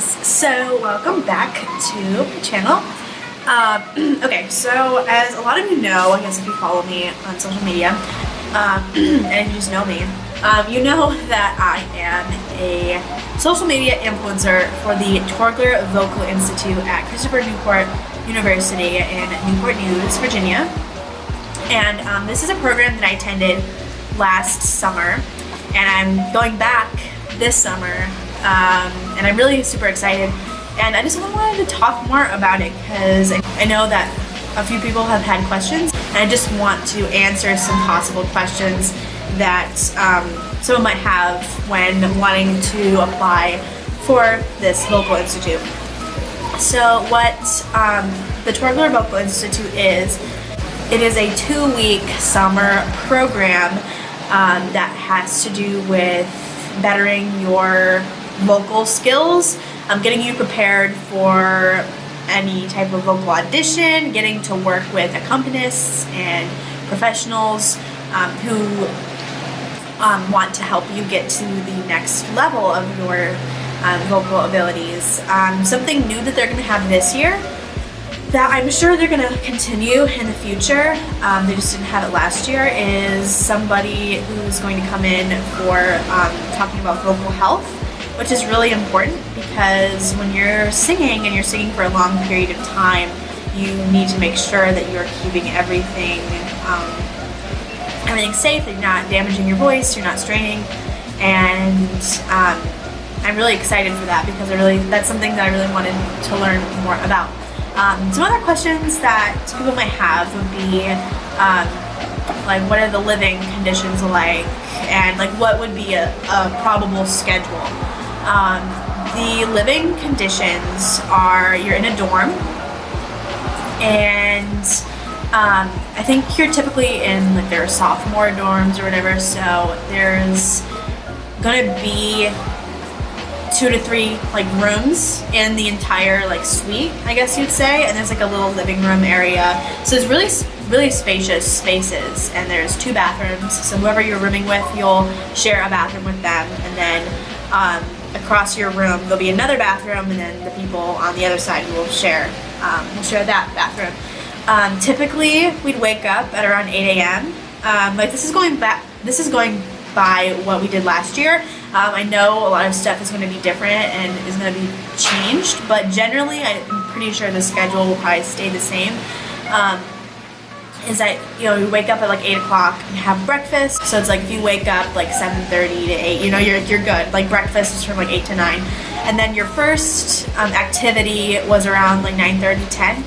So welcome back to my channel. Okay, so as a lot of you know, I guess if you follow me on social media, and you just know me, you know that I am a social media influencer for the Torggler Vocal Institute at Christopher Newport University in Newport News, Virginia. And this is a program that I attended last summer, and I'm going back this summer. And I'm really super excited, and I just wanted to talk more about it because I know that a few people have had questions, and I just want to answer some possible questions that someone might have when wanting to apply for this vocal institute. So what the Torggler Vocal Institute is, it is a 2-week summer program that has to do with bettering your vocal skills, getting you prepared for any type of vocal audition, getting to work with accompanists and professionals who want to help you get to the next level of your vocal abilities. Something new that they're going to have this year that I'm sure they're going to continue in the future, they just didn't have it last year, is somebody who's going to come in for talking about vocal health, which is really important because when you're singing and you're singing for a long period of time, you need to make sure that you're keeping everything safe, that you're not damaging your voice, you're not straining, and I'm really excited for that because that's something that I really wanted to learn more about. Some other questions that people might have would be like, what are the living conditions like, and like what would be a probable schedule. The living conditions are, you're in a dorm, and I think you're typically in like their sophomore dorms or whatever, so there's gonna be 2 to 3 like rooms in the entire like suite, I guess you'd say, and there's like a little living room area, so it's really spacious spaces, and there's 2 bathrooms, so whoever you're rooming with, you'll share a bathroom with them, and then across your room there'll be another bathroom, and then the people on the other side will share that bathroom. Typically we'd wake up at around 8 a.m. Like this is going by what we did last year. I know a lot of stuff is going to be different and is going to be changed, but generally I'm pretty sure the schedule will probably stay the same. Is that, you wake up at like 8 o'clock and have breakfast, so it's like if you wake up like 7:30 to 8, you're good. Like breakfast is from like 8 to 9, and then your first activity was around like 9:30, 10,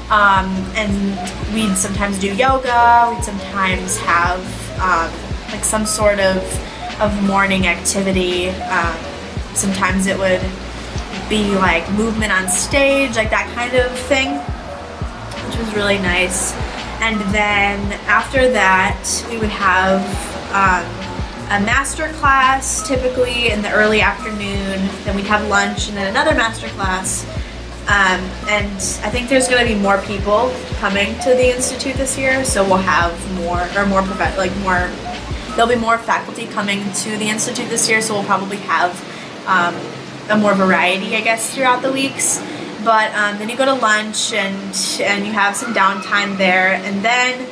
and we'd sometimes do yoga, we'd sometimes have like some sort of morning activity. Sometimes it would be like movement on stage, like that kind of thing, which was really nice. And then after that we would have a master class typically in the early afternoon, then we'd have lunch, and then another master class. And I think there's going to be more people coming to the institute this year, so we'll have there'll be more faculty coming to the institute this year, so we'll probably have a more variety, I guess, throughout the weeks. But then you go to lunch and you have some downtime there, and then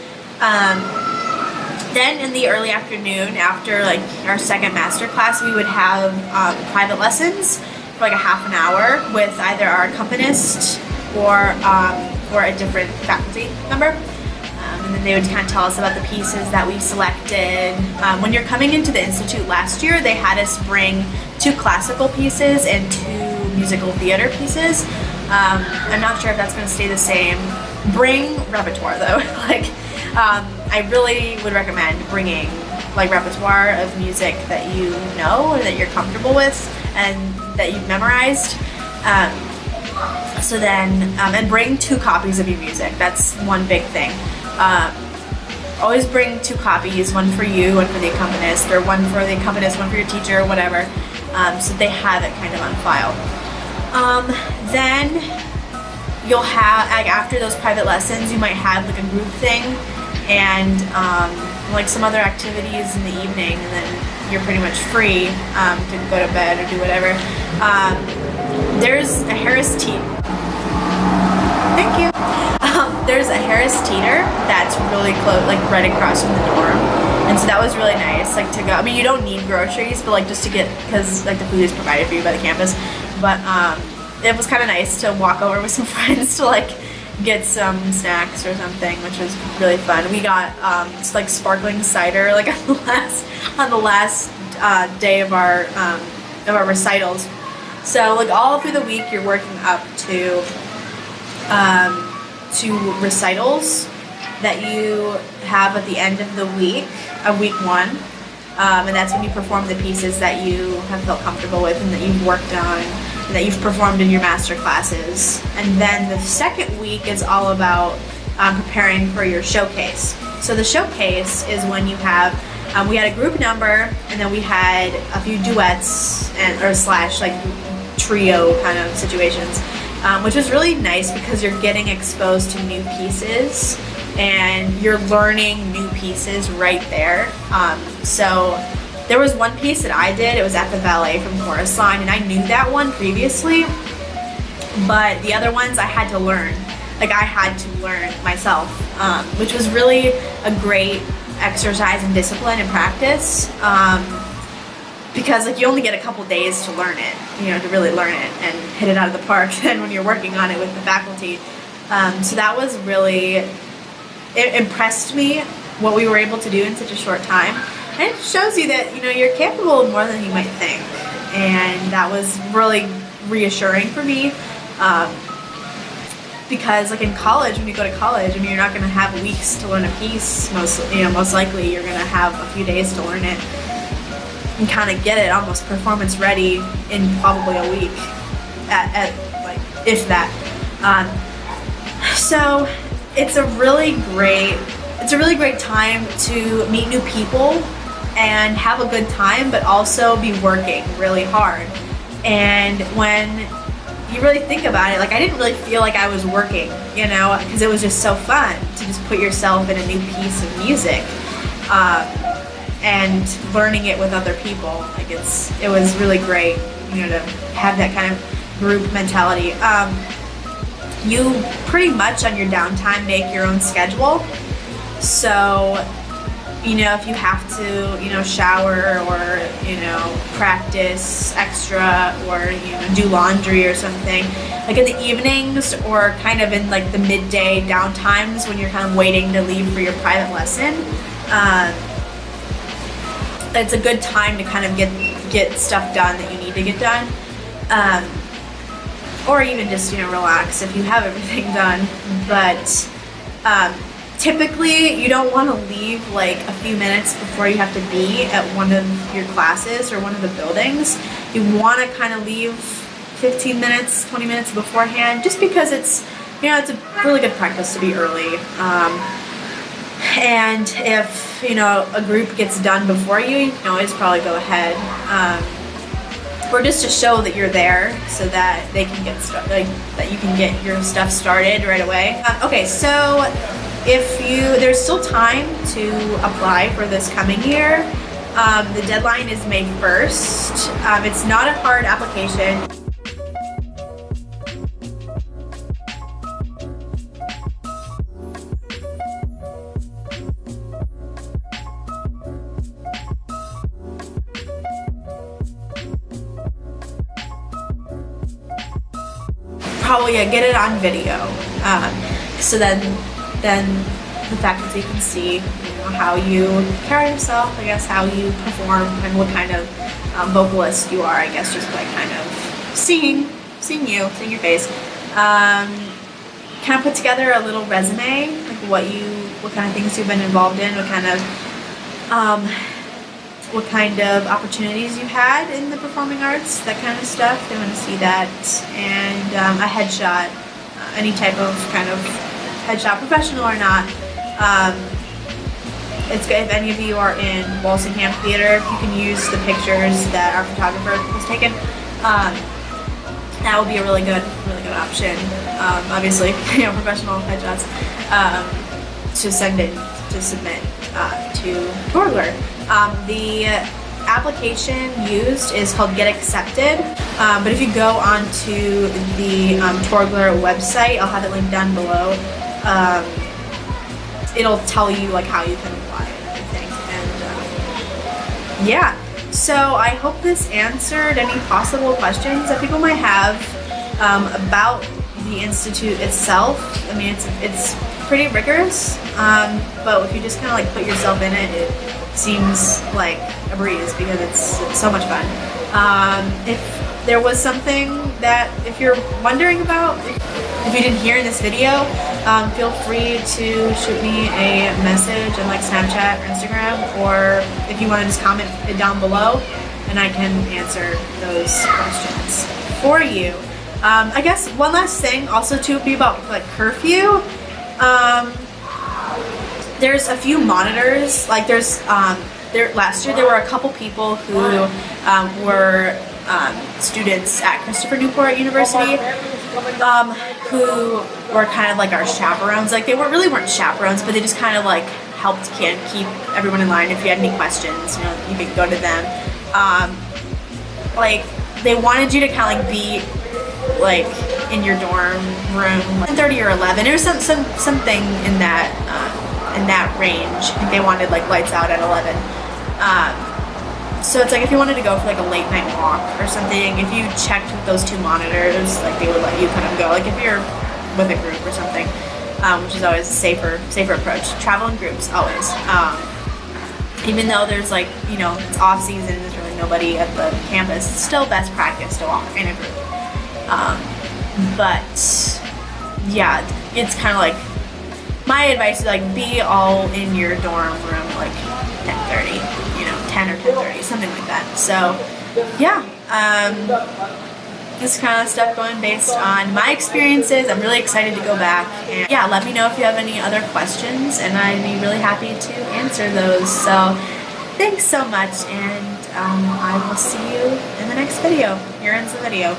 in the early afternoon, after like our second master class, we would have private lessons for like a half an hour with either our accompanist or a different faculty member. And then they would kind of tell us about the pieces that we selected. When you're coming into the institute last year, they had us bring 2 classical pieces and 2 musical theater pieces. I'm not sure if that's going to stay the same. Bring repertoire though. I really would recommend bringing like repertoire of music that you know or that you're comfortable with and that you've memorized. And bring 2 copies of your music. That's one big thing. Always bring 2 copies, one for you, one for the accompanist, or one for the accompanist, one for your teacher, or whatever, so they have it kind of on file. Then you'll have, like after those private lessons, you might have like a group thing and like some other activities in the evening, and then you're pretty much free to go to bed or do whatever. there's a Harris Teeter. Thank you. There's a Harris Teeter that's really close, like right across from the dorm, and so that was really nice, like to go. I mean, you don't need groceries, but like just to get, because like the food is provided for you by the campus. But it was kind of nice to walk over with some friends to like get some snacks or something, which was really fun. We got like sparkling cider like on the last day of our recitals. So like all through the week you're working up to recitals that you have at the end of the week, of week one, and that's when you perform the pieces that you have felt comfortable with and that you've worked on and that you've performed in your master classes. And then the second week is all about preparing for your showcase. So the showcase is when you have, we had a group number, and then we had a few duets or slash like trio kind of situations, which was really nice because you're getting exposed to new pieces and you're learning new pieces right there. So there was one piece that I did, it was at the ballet from Chorus Line, and I knew that one previously, but the other ones I had to learn. Like I had to learn myself, which was really a great exercise in discipline and practice, because like you only get a couple days to learn it, to really learn it and hit it out of the park then when you're working on it with the faculty. So that was really, it impressed me what we were able to do in such a short time. And it shows you that, you're capable of more than you might think. And that was really reassuring for me. Because like in college, when you go to college, you're not going to have weeks to learn a piece. Most likely you're going to have a few days to learn it and kind of get it almost performance ready in probably a week, at like if that. So it's a really great time to meet new people and have a good time, but also be working really hard. And when you really think about it, like I didn't really feel like I was working, because it was just so fun to just put yourself in a new piece of music, and learning it with other people. Like it was really great, to have that kind of group mentality. You pretty much on your downtime make your own schedule. So, if you have to, shower or, practice extra or, do laundry or something, like in the evenings or kind of in like the midday downtimes when you're kind of waiting to leave for your private lesson, it's a good time to kind of get stuff done that you need to get done. Or even just, relax if you have everything done. But typically you don't want to leave like a few minutes before you have to be at one of your classes or one of the buildings. You want to kind of leave 15 minutes, 20 minutes beforehand, just because it's a really good practice to be early. And if, a group gets done before you, you can always probably go ahead. Or just to show that you're there so that they can get started, that you can get your stuff started right away. Okay, so there's still time to apply for this coming year. The deadline is May 1st. It's not a hard application. Probably get it on video, so then the faculty can see how you carry yourself, I guess, how you perform, and what kind of vocalist you are, I guess, just by kind of seeing your face. Kind of put together a little resume, like what kind of things you've been involved in, what kind of opportunities you've had in the performing arts, that kind of stuff. They want to see that, and a headshot, any type of kind of headshot, professional or not. It's good if any of you are in Walsingham Theater, you can use the pictures that our photographer has taken. That would be a really good option. Obviously, professional headshots to submit to Torggler. The application used is called Get Accepted, but if you go onto the Torggler website, I'll have it linked down below. It'll tell you like how you can apply, I think. And yeah, so I hope this answered any possible questions that people might have about the institute itself. I mean, it's pretty rigorous, but if you just kind of like put yourself in it, it seems like a breeze because it's so much fun. If there was something that, if you're wondering about, if you didn't hear in this video, feel free to shoot me a message on like Snapchat or Instagram, or if you want to just comment it down below and I can answer those questions for you. I guess one last thing also to be about like Curfew. There's a few monitors, like there's last year there were a couple people who were students at Christopher Newport University who were kind of like our chaperones. Like they weren't chaperones, but they just kind of like helped keep everyone in line. If you had any questions, you know, you could go to them. Like they wanted you to kind of like be like in your dorm room like 10:30 or 11. It was something in that range. I think they wanted like lights out at 11. So it's like if you wanted to go for like a late night walk or something, if you checked with those two monitors, like they would let you kind of go. Like if you're with a group or something, which is always a safer approach. Travel in groups always. Even though there's like, you know, it's off season, there's really nobody at the campus, it's still best practice to walk in a group. But yeah, it's kind of like my advice is like be all in your dorm room like 10:30, you know, 10 or 10:30, something like that. So yeah, this kind of stuff going based on my experiences. I'm really excited to go back, and yeah, let me know if you have any other questions and I'd be really happy to answer those. So thanks so much, and I will see you in the next video. Here ends the video.